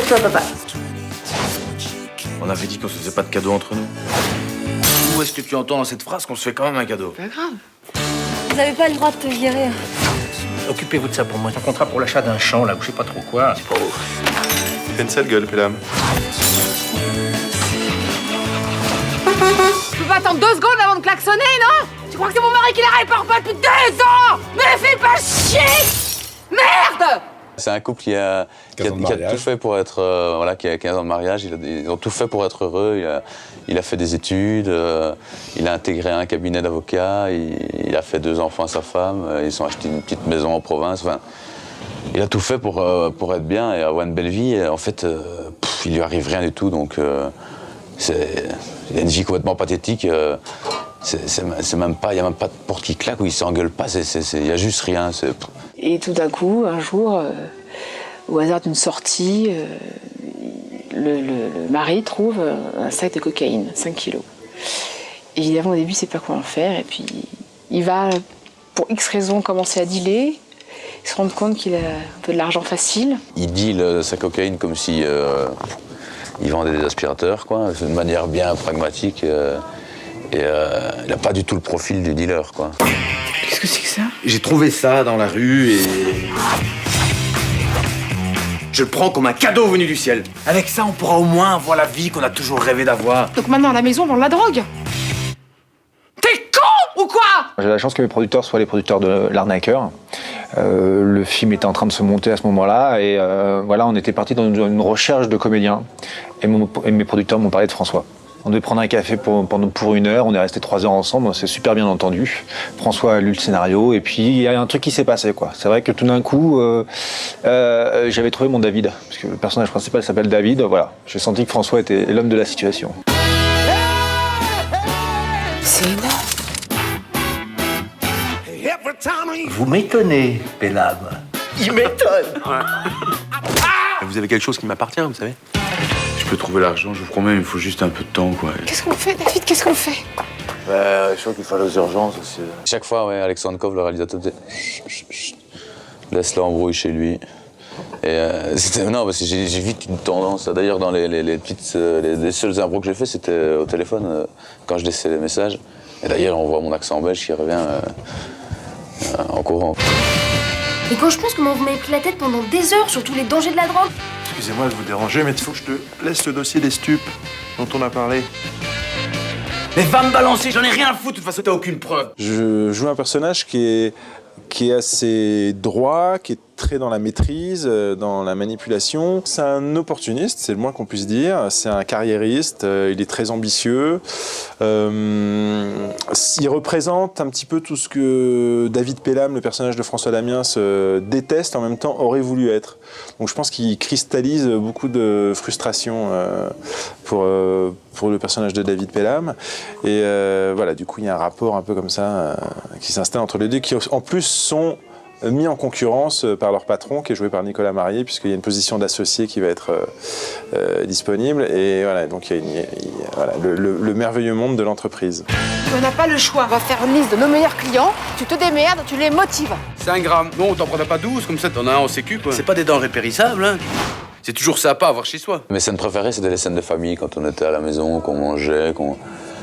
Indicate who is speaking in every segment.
Speaker 1: Calme-toi, papa.
Speaker 2: On avait dit qu'on se faisait pas de cadeaux entre nous. Où est-ce que tu entends dans cette phrase qu'on se fait quand même un cadeau?
Speaker 1: Pas grave.
Speaker 3: Vous n'avez pas le droit de te virer.
Speaker 4: Occupez-vous de ça pour moi. Un contrat pour l'achat d'un champ, là, ou je sais pas trop quoi. C'est pas vous.
Speaker 5: T'as une sale gueule, Pelham.
Speaker 1: Tu peux pas attendre 2 secondes avant de klaxonner, non? Tu crois que c'est mon mari qui la répare pas depuis 2 ans? Mais fais pas chier! Merde!
Speaker 6: C'est un couple qui a tout fait pour être... voilà, qui a 15 ans de mariage. Ils ont tout fait pour être heureux. Il a fait des études, il a intégré un cabinet d'avocats, il a fait 2 enfants à sa femme, ils ont acheté une petite maison en province. Enfin, il a tout fait pour être bien et avoir une belle vie. Et en fait, il lui arrive rien du tout. Donc, il a une vie complètement pathétique. C'est même pas, il n'y a même pas de porte qui claque ou il s'engueule pas. Il y a juste rien.
Speaker 7: Et tout d'un coup, un jour, au hasard d'une sortie, le mari trouve un sac de cocaïne, 5 kilos. Évidemment, au début, il ne sait pas quoi en faire. Et puis, il va, pour X raisons, commencer à dealer. Il se rend compte qu'il a un peu de l'argent facile.
Speaker 6: Il deal sa cocaïne comme si il vendait des aspirateurs, quoi, d'une manière bien pragmatique. Et il n'a pas du tout le profil du dealer, quoi.
Speaker 1: Qu'est-ce que c'est que ça?
Speaker 2: J'ai trouvé ça dans la rue et... je le prends comme un cadeau venu du ciel. Avec ça, on pourra au moins avoir la vie qu'on a toujours rêvé d'avoir.
Speaker 1: Donc maintenant, à la maison, on vend de la drogue? T'es con ou quoi?
Speaker 8: J'ai la chance que mes producteurs soient les producteurs de L'Arnaqueur. Le film était en train de se monter à ce moment-là et voilà, on était parti dans une recherche de comédiens et mes producteurs m'ont parlé de François. On devait prendre un café pour 1 heure, on est resté 3 heures ensemble, on s'est super bien entendu. François a lu le scénario et puis il y a un truc qui s'est passé, quoi. C'est vrai que tout d'un coup, j'avais trouvé mon David, parce que le personnage principal s'appelle David, voilà. J'ai senti que François était l'homme de la situation.
Speaker 1: C'est énorme.
Speaker 4: Vous m'étonnez, Pelham. Il m'étonne.
Speaker 5: Vous avez quelque chose qui m'appartient, vous savez.
Speaker 2: Je peux trouver l'argent, je vous promets, il me faut juste un peu de temps, quoi.
Speaker 1: Qu'est-ce qu'on fait, David? Qu'est-ce qu'on fait?
Speaker 6: Je crois qu'il fallait aux urgences aussi. Chaque fois, ouais, Alexandre Kov, le réalisateur, disait chut, laisse l'embrouille chez lui. Et non, parce que j'ai vite une tendance. D'ailleurs, dans les seules impros que j'ai fait, c'était au téléphone, quand je laissais les messages. Et d'ailleurs, on voit mon accent belge qui revient en courant.
Speaker 3: Et quand je pense comment vous m'avez pris la tête pendant des heures sur tous les dangers de la drogue.
Speaker 5: Excusez-moi de vous déranger, mais il faut que je te laisse le dossier des stupes dont on a parlé.
Speaker 2: Mais va me balancer, j'en ai rien à foutre, de toute façon t'as aucune preuve.
Speaker 9: Je joue un personnage qui est assez droit, qui est très dans la maîtrise, dans la manipulation. C'est un opportuniste, c'est le moins qu'on puisse dire. C'est un carriériste, il est très ambitieux. Il représente un petit peu tout ce que David Pelham, le personnage de François Damiens, déteste, en même temps aurait voulu être. Donc je pense qu'il cristallise beaucoup de frustration pour le personnage de David Pelham. Et voilà, du coup il y a un rapport un peu comme ça qui s'installe entre les deux, qui en plus sont mis en concurrence par leur patron, qui est joué par Nicolas Marié, puisqu'il y a une position d'associé qui va être disponible. Et voilà, donc il y a voilà, le merveilleux monde de l'entreprise.
Speaker 1: On n'a pas le choix. On va faire une liste de nos meilleurs clients. Tu te démerdes, tu les motives.
Speaker 2: 5 grammes. Non, t'en prendras pas 12, comme ça t'en as un en sécu, quoi. C'est pas des denrées périssables, hein. C'est toujours sympa à avoir chez soi.
Speaker 6: Mes scènes préférées, c'était les scènes de famille, quand on était à la maison, qu'on mangeait,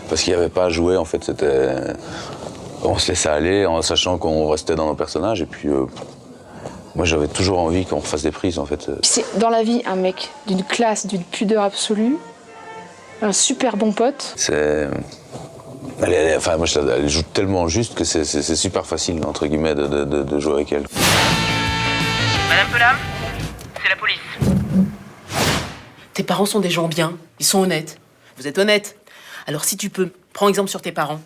Speaker 6: parce qu'il n'y avait pas à jouer, en fait, c'était... On se laissait aller en sachant qu'on restait dans nos personnages et puis moi j'avais toujours envie qu'on refasse des prises en fait.
Speaker 7: C'est dans la vie un mec d'une classe, d'une pudeur absolue, un super bon pote.
Speaker 6: C'est... Enfin, moi, elle joue tellement juste que c'est super facile entre guillemets de jouer avec elle.
Speaker 10: Madame Pelham, c'est la police. Tes parents sont des gens bien, ils sont honnêtes. Vous êtes honnête. Alors si tu peux, prends exemple sur tes parents.